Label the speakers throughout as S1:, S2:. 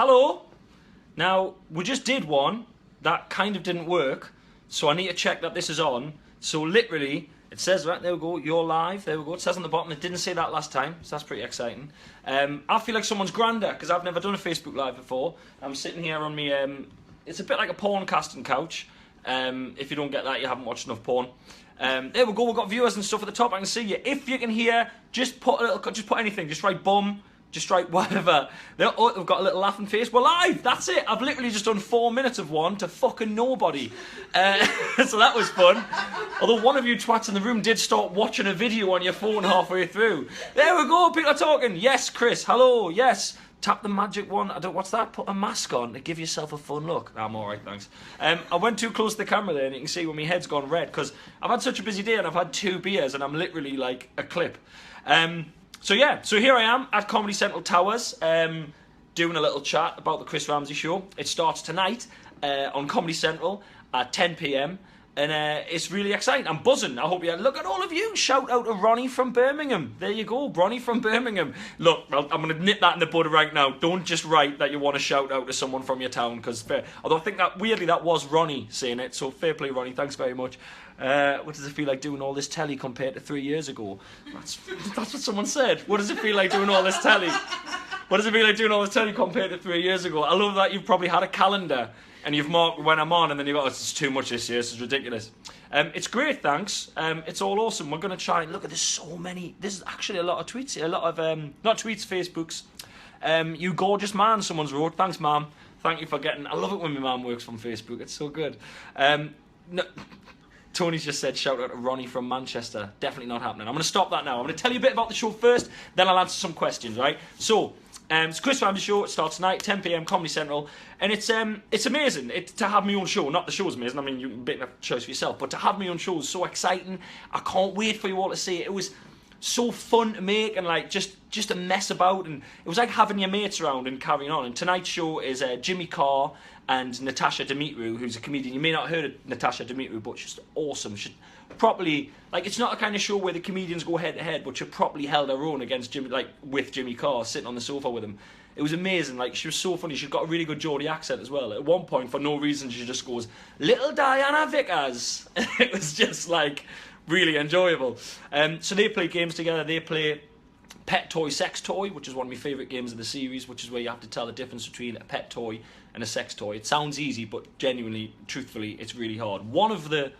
S1: Hello. Now, we just did one that kind of didn't work, so I need to check that this is on. So literally, it says, right, there we go, you're live, there we go. It says on the bottom, it didn't say that last time, so that's pretty exciting. I feel like someone's grander, because I've never done a Facebook Live before. I'm sitting here on me, it's a bit like a porn casting couch. If you don't get that, you haven't watched enough porn. There we go, we've got viewers and stuff at the top, I can see you. If you can hear, just put anything, just write bum, just write whatever. Oh, we've got a little laughing face. We're live, that's it. I've literally just done 4 minutes of one to fucking nobody. So that was fun. Although one of you twats in the room did start watching a video on your phone halfway through. There we go, people are talking. Yes, Chris, hello, yes. Tap the magic one. What's that? Put a mask on to give yourself a fun look. I'm alright, thanks. I went too close to the camera there and you can see when my head's gone red because I've had such a busy day and I've had 2 beers and I'm literally like a clip. So yeah, so here I am at Comedy Central Towers doing a little chat about the Chris Ramsey Show. It starts tonight on Comedy Central at 10 PM. And it's really exciting. I'm buzzing. I hope you look at all of you. Shout out to Ronnie from Birmingham. There you go, Ronnie from Birmingham. Look, I'm going to nip that in the bud right now. Don't just write that you want to shout out to someone from your town, because although I think that weirdly that was Ronnie saying it. So fair play, Ronnie. Thanks very much. What does it feel like doing all this telly compared to 3 years ago? That's what someone said. What does it feel like doing all this telly? What does it feel like doing all this telly compared to 3 years ago? I love that you've probably had a calendar and you've marked when I'm on, and then you've got, it's too much this year, this is ridiculous. It's great, thanks. It's all awesome. We're going to try and look at this. So many. This is actually a lot of tweets, a lot of, not tweets, Facebooks. You gorgeous man, someone's wrote. Thanks, ma'am. Thank you for getting, I love it when my mum works from Facebook. It's so good. No, Tony's just said, shout out to Ronnie from Manchester. Definitely not happening. I'm going to stop that now. I'm going to tell you a bit about the show first, then I'll answer some questions, right? So, it's Chris Ramsey Show. It starts tonight, 10 PM, Comedy Central, and it's amazing to have my own show. Not the show's amazing. I mean, you can make a choice for yourself, but to have my own show is so exciting. I can't wait for you all to see it. It was so fun to make and like just to mess about, and it was like having your mates around and carrying on. And tonight's show is Jimmy Carr and Natasha Dimitru, who's a comedian. You may not have heard of Natasha Dimitru, but she's awesome. She properly, like, it's not a kind of show where the comedians go head to head, but she properly held her own against Jimmy, like with Jimmy Carr, sitting on the sofa with him. It was amazing. Like, she was so funny. She's got a really good Geordie accent as well. At one point, for no reason, she just goes, "Little Diana Vickers." It was just like really enjoyable. So they play games together. They play Pet Toy Sex Toy, which is one of my favourite games of the series, which is where you have to tell the difference between a pet toy and a sex toy. It sounds easy, but genuinely, truthfully, it's really hard. One of the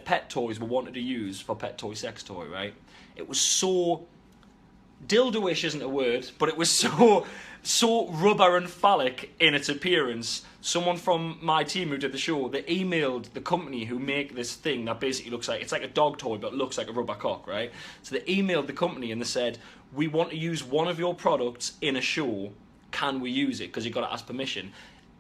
S1: pet toys we wanted to use for Pet Toy Sex Toy, right? It was so dildo-ish isn't a word, but it was so rubber and phallic in its appearance. Someone from my team who did the show, they emailed the company who make this thing that basically looks like, it's like a dog toy but looks like a rubber cock, right? So they emailed the company and they said, "We want to use one of your products in a show. Can we use it? Because you've got to ask permission."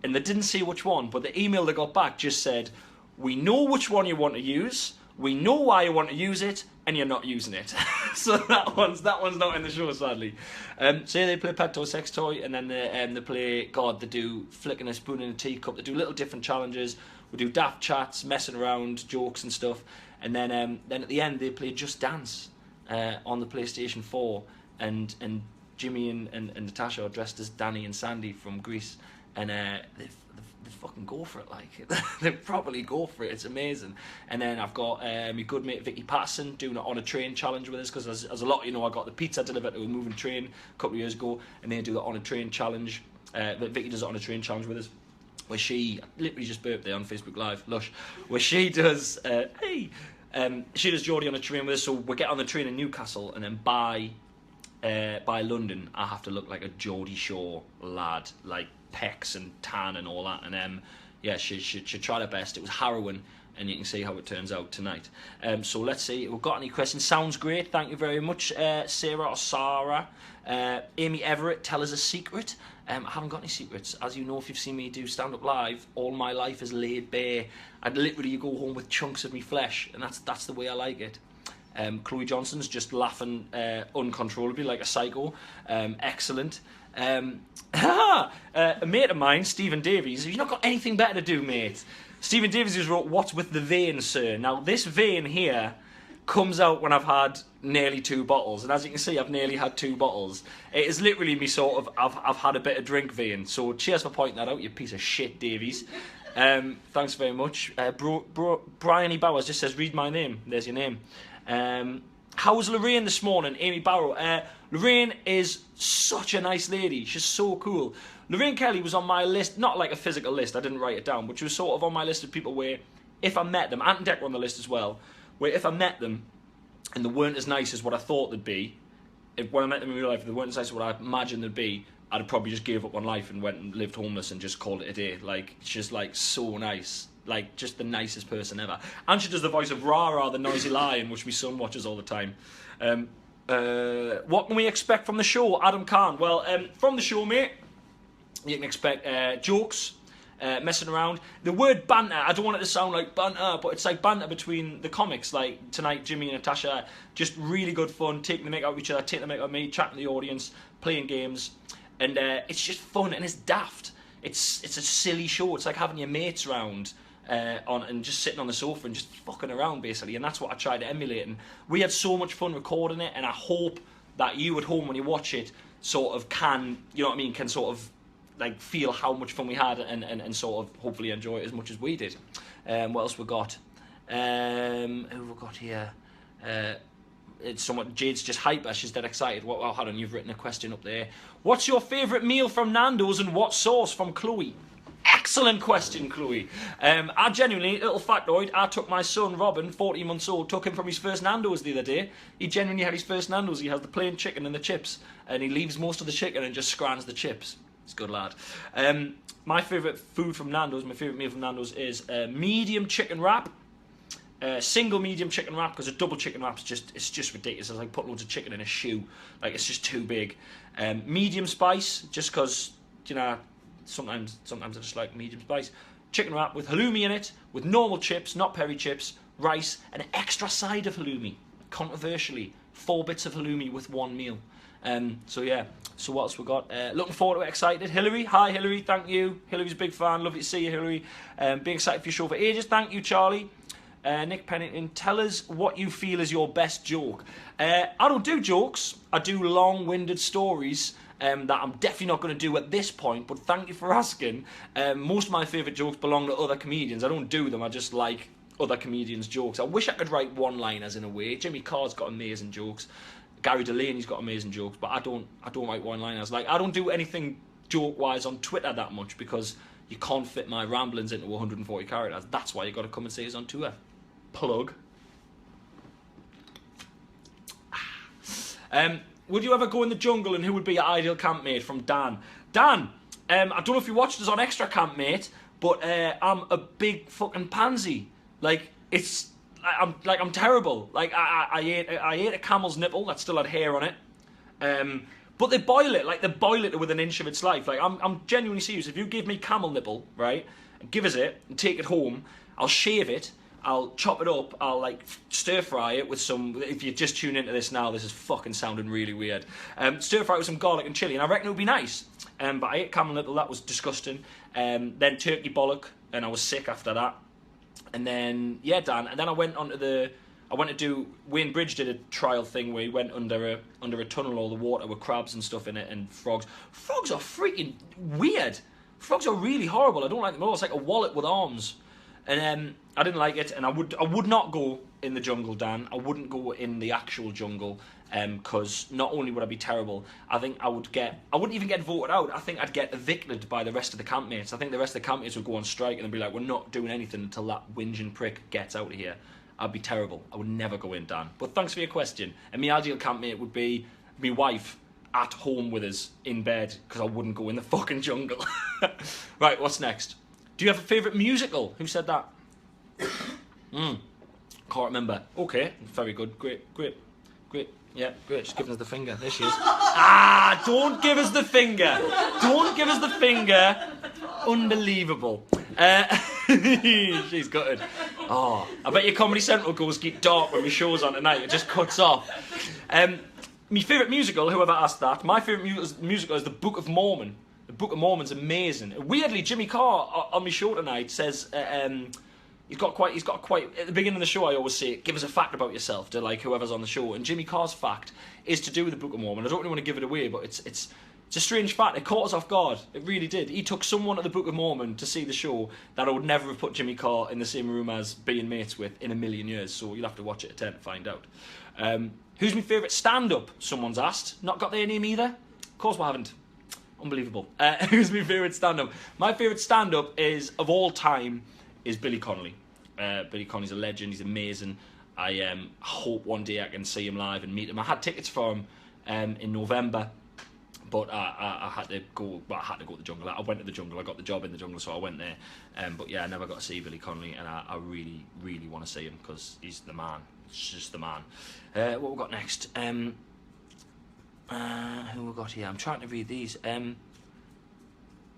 S1: And they didn't say which one, but the email they got back just said, "We know which one you want to use, we know why you want to use it, and you're not using it." So that one's not in the show, sadly. So yeah, they play Pet Toy Sex Toy, and then they play, they do flicking a spoon in a teacup, they do little different challenges, we do daft chats, messing around, jokes and stuff, and then at the end they play Just Dance on the PlayStation 4, and Jimmy and Natasha are dressed as Danny and Sandy from Greece, and they fucking go for it, like they properly go for it. It's amazing. And then I've got my good mate Vicky Patterson doing it on a train challenge with us, because as a lot, you know, I got the pizza delivered to a moving train a couple of years ago, and they do the on a train challenge. Vicky does it on a train challenge with us, where she literally just burped there on Facebook Live, lush, where she does she does Geordie on a train with us. So we get on the train in Newcastle, and then by London I have to look like a Geordie Shore lad, like pecs and tan and all that, and yeah, she tried her best. It was harrowing, and you can see how it turns out tonight. So let's see if we've got any questions. Sounds great, thank you very much, Sarah or Sarah. Amy Everett, tell us a secret. I haven't got any secrets. As you know, if you've seen me do stand-up live, all my life is laid bare. I'd literally go home with chunks of me flesh, and that's the way I like it. Chloe Johnson's just laughing uncontrollably like a psycho. Excellent. A mate of mine, Stephen Davies, you've not got anything better to do, mate. Stephen Davies has wrote, "What's with the vein, sir?" Now, this vein here comes out when I've had nearly 2 bottles, and as you can see, I've nearly had 2 bottles. It is literally me sort of, I've had a bit of drink vein, so cheers for pointing that out, you piece of shit, Davies. Thanks very much. Brian E. Bowers just says, read my name. There's your name. How was Lorraine this morning? Amy Barrow. Lorraine is such a nice lady. She's so cool. Lorraine Kelly was on my list, not like a physical list, I didn't write it down, but she was sort of on my list of people where, if I met them, Ant and Deck were on the list as well, where if I met them and they weren't as nice as what I thought they'd be, when I met them in real life, if they weren't as nice as what I imagined they'd be, I'd probably just gave up on life and went and lived homeless and just called it a day. Like, she's like so nice. Like, just the nicest person ever. And she does the voice of Rara, the noisy lion, which my son watches all the time. What can we expect from the show, Adam Khan? Well, from the show, mate, you can expect jokes, messing around. The word banter, I don't want it to sound like banter, but it's like banter between the comics. Like tonight, Jimmy and Natasha, just really good fun, taking the mick out of each other, taking the mick out of me, chatting to the audience, playing games. And it's just fun and it's daft. It's a silly show. It's like having your mates round and just sitting on the sofa and just fucking around, basically. And that's what I tried to emulate. And we had so much fun recording it, and I hope that you at home, when you watch it, sort of can, you know what I mean, can sort of like feel how much fun we had and sort of hopefully enjoy it as much as we did. What else we got? Who have we got here? It's somewhat, Jade's just hyper, she's dead excited. Well, hold on, you've written a question up there. What's your favourite meal from Nando's and what sauce? From Chloe. Excellent question, Chloe. I genuinely, little factoid, I took my son, Robin, 14 months old, took him from his first Nando's the other day. He genuinely had his first Nando's. He has the plain chicken and the chips, and he leaves most of the chicken and just scrans the chips. He's a good lad. My favourite food from Nando's, my favourite meal from Nando's is medium chicken wrap. Single medium chicken wrap, because a double chicken wrap's it's just ridiculous. It's like putting loads of chicken in a shoe. Like, it's just too big. Medium spice, just because, you know, sometimes I just like medium spice. Chicken wrap with halloumi in it, with normal chips, not peri chips, rice, and an extra side of halloumi. Controversially, 4 bits of halloumi with 1 meal. So yeah, so what else we got? Looking forward to it, excited. Hillary, hi Hillary, thank you. Hillary's a big fan, lovely to see you, Hillary. Being excited for your show for ages, thank you, Charlie. Nick Pennington, tell us what you feel is your best joke. I don't do jokes, I do long-winded stories that I'm definitely not going to do at this point, but thank you for asking. Most of my favourite jokes belong to other comedians. I don't do them, I just like other comedians' jokes. I wish I could write one-liners in a way. Jimmy Carr's got amazing jokes. Gary Delaney's got amazing jokes, but I don't write one-liners. Like, I don't do anything joke-wise on Twitter that much because you can't fit my ramblings into 140 characters. That's why you got to come and see us on tour. Plug. Would you ever go in the jungle, and who would be your ideal campmate? From Dan. Dan, I don't know if you watched us on Extra Campmate, but I'm a big fucking pansy. Like, I'm terrible. Like, I ate a camel's nipple that still had hair on it. But they boil it, like they boil it within an inch of its life. Like, I'm genuinely serious. If you give me camel nipple, right, and give us it and take it home, I'll shave it. I'll chop it up, I'll like stir fry it with some, if you just tune into this now, this is fucking sounding really weird. Stir fry it with some garlic and chilli, and I reckon it would be nice. But I ate camel nipple, that was disgusting. Then turkey bollock, and I was sick after that. And then, yeah, Dan, and then I went to do, Wayne Bridge did a trial thing where he went under a tunnel, all the water with crabs and stuff in it, and frogs. Frogs are freaking weird. Frogs are really horrible, I don't like them at all. It's like a wallet with arms. And I didn't like it, and I would not go in the jungle, Dan. I wouldn't go in the actual jungle, because not only would I be terrible, I think I wouldn't even get voted out. I think I'd get evicted by the rest of the campmates. I think the rest of the campmates would go on strike and they'd be like, we're not doing anything until that whinging prick gets out of here. I'd be terrible. I would never go in, Dan. But thanks for your question. And my ideal campmate would be my wife at home with us in bed, because I wouldn't go in the fucking jungle. Right, what's next? Do you have a favourite musical? Who said that? Can't remember. Okay, very good. Great. Yeah, great. She's giving us the finger. There she is. Don't give us the finger. Don't give us the finger. Unbelievable. She's gutted. Oh, I bet your Comedy Central goes get dark when my show's on tonight. It just cuts off. My favourite musical, whoever asked that, my favourite musical is The Book of Mormon. The Book of Mormon's amazing. Weirdly, Jimmy Carr on my show tonight says He's got quite at the beginning of the show. I always say, give us a fact about yourself to like whoever's on the show. And Jimmy Carr's fact is to do with the Book of Mormon. I don't really want to give it away, but it's a strange fact. It caught us off guard. It really did. He took someone to the Book of Mormon to see the show that I would never have put Jimmy Carr in the same room as being mates with in a million years. So you'll have to watch it at 10 to find out. Who's my favourite stand-up? Someone's asked. Not got their name either. Of course we haven't. Unbelievable. Who's my favourite stand-up? My favourite stand-up is, of all time, is Billy Connolly. Billy Connolly's a legend. He's amazing. I hope one day I can see him live and meet him. I had tickets for him in November, but I had to go. Well, I had to go to the jungle. I went to the jungle. I got the job in the jungle, so I went there. But yeah, I never got to see Billy Connolly, and I really, really want to see him because he's the man. It's just the man. What we got next? Who we got here? I'm trying to read these.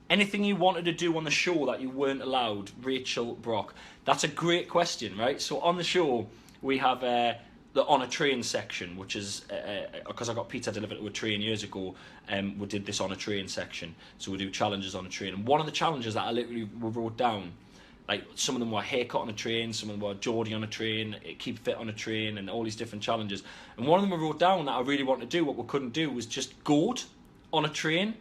S1: Anything you wanted to do on the show that you weren't allowed? Rachel Brock. That's a great question, right? So on the show, we have the on a train section, which is, because I got pizza delivered to a train years ago, we did this on a train section. So we do challenges on a train. And one of the challenges that I literally wrote down, like some of them were haircut on a train, some of them were Geordie on a train, keep fit on a train, and all these different challenges. And one of them I wrote down that I really wanted to do, what we couldn't do, was just goat on a train.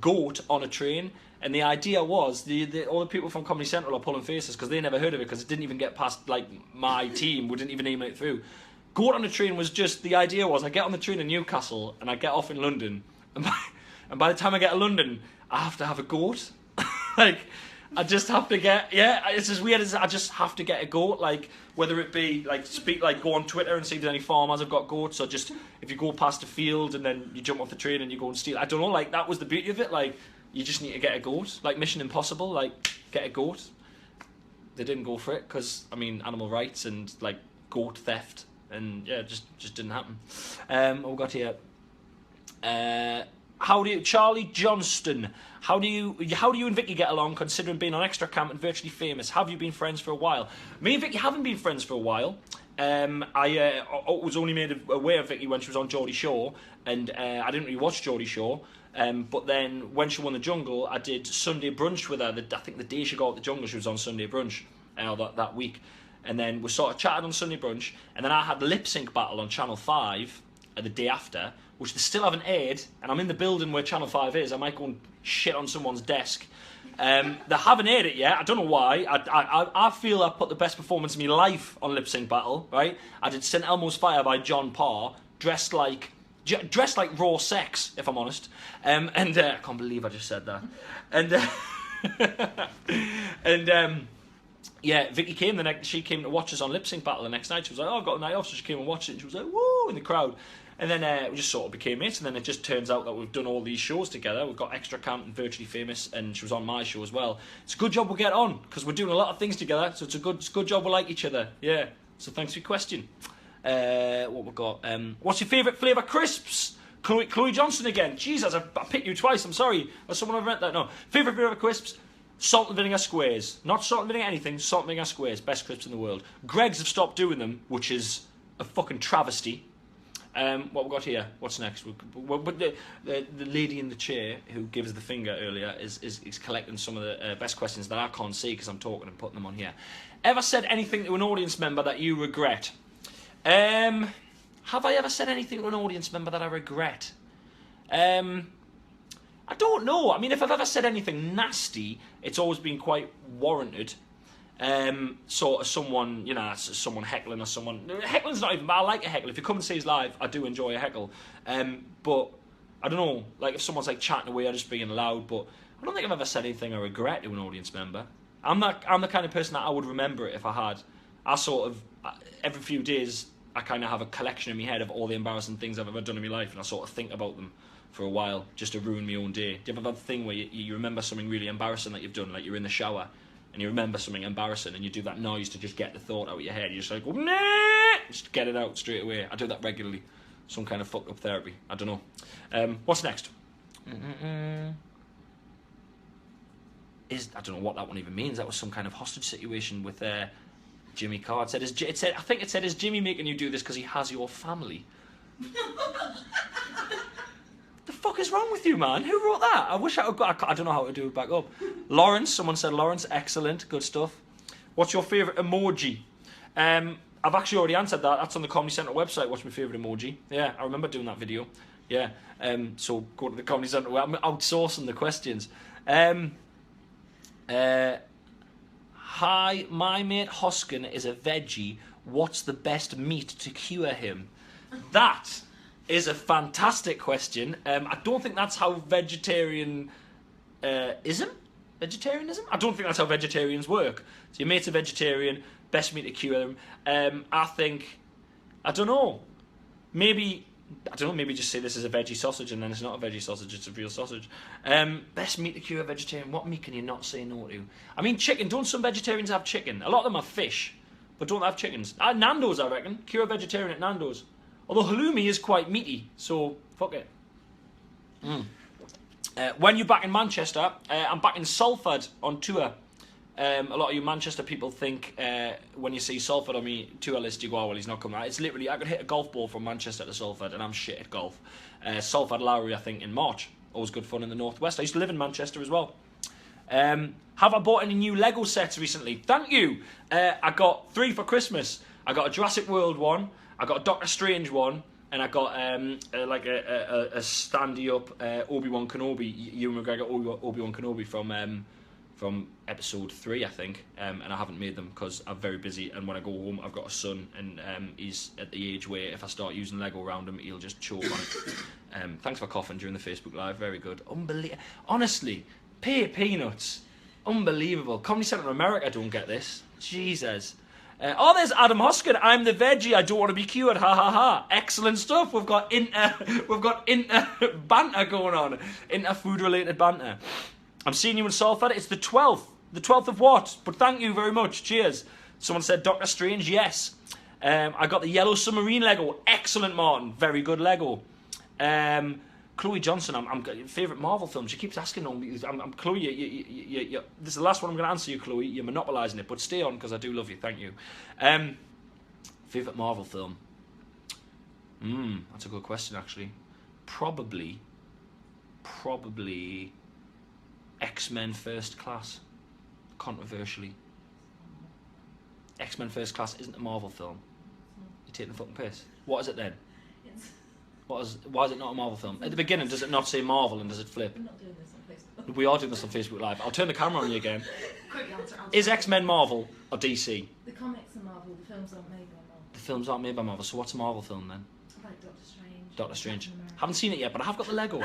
S1: Goat on a train. And the idea was, all the people from Comedy Central are pulling faces because they never heard of it, because it didn't even get past like my team. We didn't even email it through. Goat on a train was just, the idea was I get on the train in Newcastle and I get off in London, and by the time I get to London, I have to have a goat. Like, I just have to get, it's as weird as I just have to get a goat, like, whether it be, like, go on Twitter and see if there's any farmers have got goats, or just, if you go past a field and then you jump off the train and you go and steal, I don't know, like, that was the beauty of it, like, you just need to get a goat, like Mission Impossible, like, get a goat. They didn't go for it, because, I mean, animal rights and, like, goat theft, and, yeah, just didn't happen. What we got here? Charlie Johnston, how do you and Vicky get along, considering being on Extra Camp and Virtually Famous? Have you been friends for a while? Me and Vicky haven't been friends for a while. I was only made aware of Vicky when she was on Geordie Shore, and I didn't really watch Geordie Shore. But then when she won the Jungle, I did Sunday brunch with her. I think the day she got out the Jungle, she was on Sunday brunch that week. And then we sort of chatted on Sunday brunch, and then I had the lip sync battle on Channel 5 the day after, which they still haven't aired, and I'm in the building where Channel 5 is. I might go and shit on someone's desk. They haven't aired it yet. I don't know why. I feel I put the best performance of my life on Lip Sync Battle, right? I did St Elmo's Fire by John Parr, dressed like raw sex, if I'm honest. And I can't believe I just said that. And yeah, Vicky came she came to watch us on Lip Sync Battle the next night. She was like, oh, I've got a night off, so she came and watched it, and she was like, woo, in the crowd. And then we just sort of became mates, and then it just turns out that we've done all these shows together. We've got Extra Camp and Virtually Famous, and she was on my show as well. It's a good job we get on, because we're doing a lot of things together, so it's a good job we like each other. Yeah, so thanks for your question. What we got? What's your favourite flavour crisps? Chloe Johnson again. Jesus, I picked you twice, I'm sorry. Has someone ever read that? No. Favourite flavour crisps? Salt and vinegar squares. Not salt and vinegar anything, salt and vinegar squares. Best crisps in the world. Greggs have stopped doing them, which is a fucking travesty. What we got here? What's next? The lady in the chair who gives the finger earlier is collecting some of the best questions that I can't see because I'm talking and putting them on here. Ever said anything to an audience member that you regret? Have I ever said anything to an audience member that I regret? I don't know. I mean, if I've ever said anything nasty, it's always been quite warranted. Sort of someone, you know, someone heckling or someone. Heckling's not even bad. I like a heckle. If you come and see us live, I do enjoy a heckle. But I don't know, like if someone's like chatting away or just being loud. But I don't think I've ever said anything I regret to an audience member. I'm the kind of person that I would remember it if I had. I sort of every few days I kind of have a collection in my head of all the embarrassing things I've ever done in my life, and I sort of think about them for a while just to ruin my own day. Do you ever have that thing where you remember something really embarrassing that you've done, like you're in the shower and you remember something embarrassing and you do that noise to just get the thought out of your head? You just like, nah! Just get it out straight away. I do that regularly. Some kind of fucked up therapy. I don't know. What's next? I don't know what that one even means. That was some kind of hostage situation with Jimmy Carr. I think it said, is Jimmy making you do this because he has your family? The fuck is wrong with you, man? Who wrote that? I wish I don't know how to do it back up. Lawrence, someone said Lawrence, excellent, good stuff. What's your favourite emoji? I've actually already answered that. That's on the Comedy Central website. What's my favourite emoji? Yeah, I remember doing that video. Yeah. So go to the Comedy Central. I'm outsourcing the questions. Hi, my mate Hoskin is a veggie. What's the best meat to cure him? That is a fantastic question. I don't think that's how vegetarianism? Vegetarianism? I don't think that's how vegetarians work. So your mate's a vegetarian, best meat to cure them. I don't know, maybe just say this is a veggie sausage and then it's not a veggie sausage, it's a real sausage. Best meat to cure a vegetarian, what meat can you not say no to? I mean chicken, don't some vegetarians have chicken? A lot of them have fish, but don't have chickens. Nando's, I reckon, cure a vegetarian at Nando's. Although halloumi is quite meaty, so fuck it. When you're back in Manchester, I'm back in Salford on tour. A lot of you Manchester people think when you see Salford on me tour list, you go, oh, well, he's not coming out. It's literally, I could hit a golf ball from Manchester to Salford, and I'm shit at golf. Salford Lowry, I think, in March. Always good fun in the northwest. I used to live in Manchester as well. Have I bought any new Lego sets recently? Thank you. I got 3 for Christmas. I got a Jurassic World one, I got a Doctor Strange one, and I got like a standy up Obi-Wan Kenobi, Ewan McGregor Obi-Wan Kenobi from episode 3, I think, and I haven't made them because I'm very busy, and when I go home I've got a son, and he's at the age where if I start using Lego around him he'll just choke on it. Thanks for coughing during the Facebook Live, very good. Honestly, pay peanuts. Unbelievable. Comedy Central America don't get this. Jesus. Oh, there's Adam Hoskin. I'm the veggie. I don't want to be cured. Ha ha ha. Excellent stuff. We've got inter banter going on. Inter food related banter. I'm seeing you in Salford. It's the 12th. The 12th of what? But thank you very much. Cheers. Someone said Doctor Strange. Yes. I got the Yellow Submarine Lego. Excellent, Martin. Very good Lego. Chloe Johnson. I'm favourite Marvel films. She keeps asking on me. I'm Chloe. You, this is the last one I'm going to answer you, Chloe. You're monopolising it, but stay on because I do love you. Thank you. Favourite Marvel film. That's a good question actually. Probably X-Men First Class. Controversially. X-Men First Class isn't a Marvel film. You're taking the fucking piss. What is it then? Why is it not a Marvel film? At the beginning, does it not say Marvel and does it flip?
S2: We're not doing this on Facebook.
S1: We are doing this on Facebook Live. I'll turn the camera on you again.
S2: Quick answer.
S1: Is X-Men Marvel or DC?
S2: The comics are Marvel, the films aren't made by Marvel.
S1: The films aren't made by Marvel, so what's a Marvel film then?
S2: Like Doctor Strange.
S1: Doctor Strange. Haven't seen it yet, but I have got the Lego.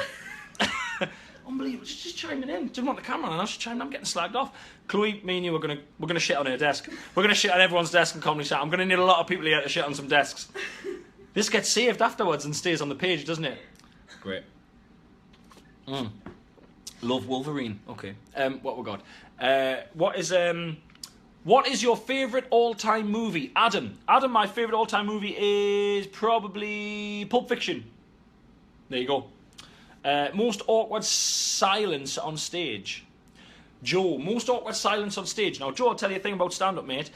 S1: Unbelievable. She's just chiming in. Didn't want the camera on. She's chiming in. I'm getting slagged off. Chloe, me and you, we're gonna shit on her desk. We're gonna shit on everyone's desk in Comedy Chat. I'm gonna need a lot of people here to shit on some desks. This gets saved afterwards and stays on the page, doesn't it? Great. Love Wolverine. Okay. What we got? What is your favourite all-time movie? Adam, my favourite all-time movie is probably Pulp Fiction. There you go. Most awkward silence on stage. Joe, most awkward silence on stage. Now, Joe, I'll tell you a thing about stand-up, mate.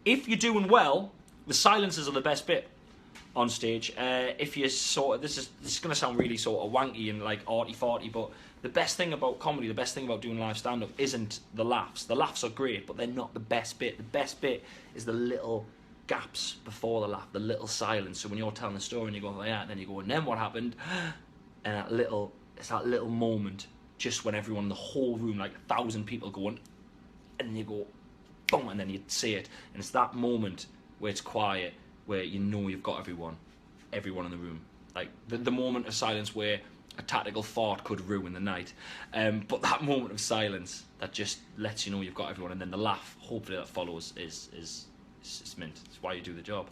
S1: If you're doing well, the silences are the best bit on stage. If you sort of, this is going to sound really sort of wanky and like arty-farty, but the best thing about comedy, the best thing about doing live stand-up isn't the laughs. The laughs are great, but they're not the best bit. The best bit is the little gaps before the laugh, the little silence. So when you're telling the story and you go, oh, yeah, and then you go, and then what happened? And it's that little moment, just when everyone in the whole room, like 1,000 people going, and then you go, boom, and then you say it. And it's that moment where it's quiet, where you know you've got everyone in the room. Like the moment of silence where a tactical fart could ruin the night. But that moment of silence that just lets you know you've got everyone, and then the laugh, hopefully that follows, is mint. It's why you do the job.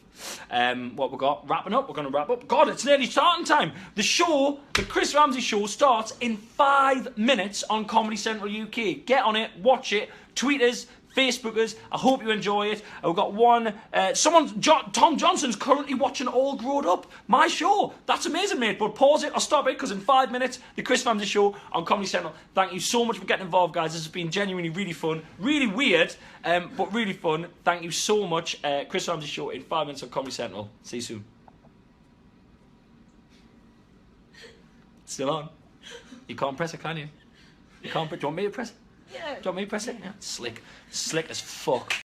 S1: What we got? Wrapping up. We're going to wrap up. God, it's nearly starting time. The show, the Chris Ramsey Show, starts in 5 minutes on Comedy Central UK. Get on it, watch it, tweet us, Facebookers. I hope you enjoy it. We've got one. Tom Johnson's currently watching All Grown Up, my show. That's amazing, mate. But pause it or stop it, because in 5 minutes, the Chris Ramsey Show on Comedy Central. Thank you so much for getting involved, guys. This has been genuinely really fun, really weird, but really fun. Thank you so much. Chris Ramsey Show in 5 minutes on Comedy Central. See you soon. Still on. You can't press it, can you? You can't. Do you want me to press it? Do you want me to press it? Yeah. Slick as fuck.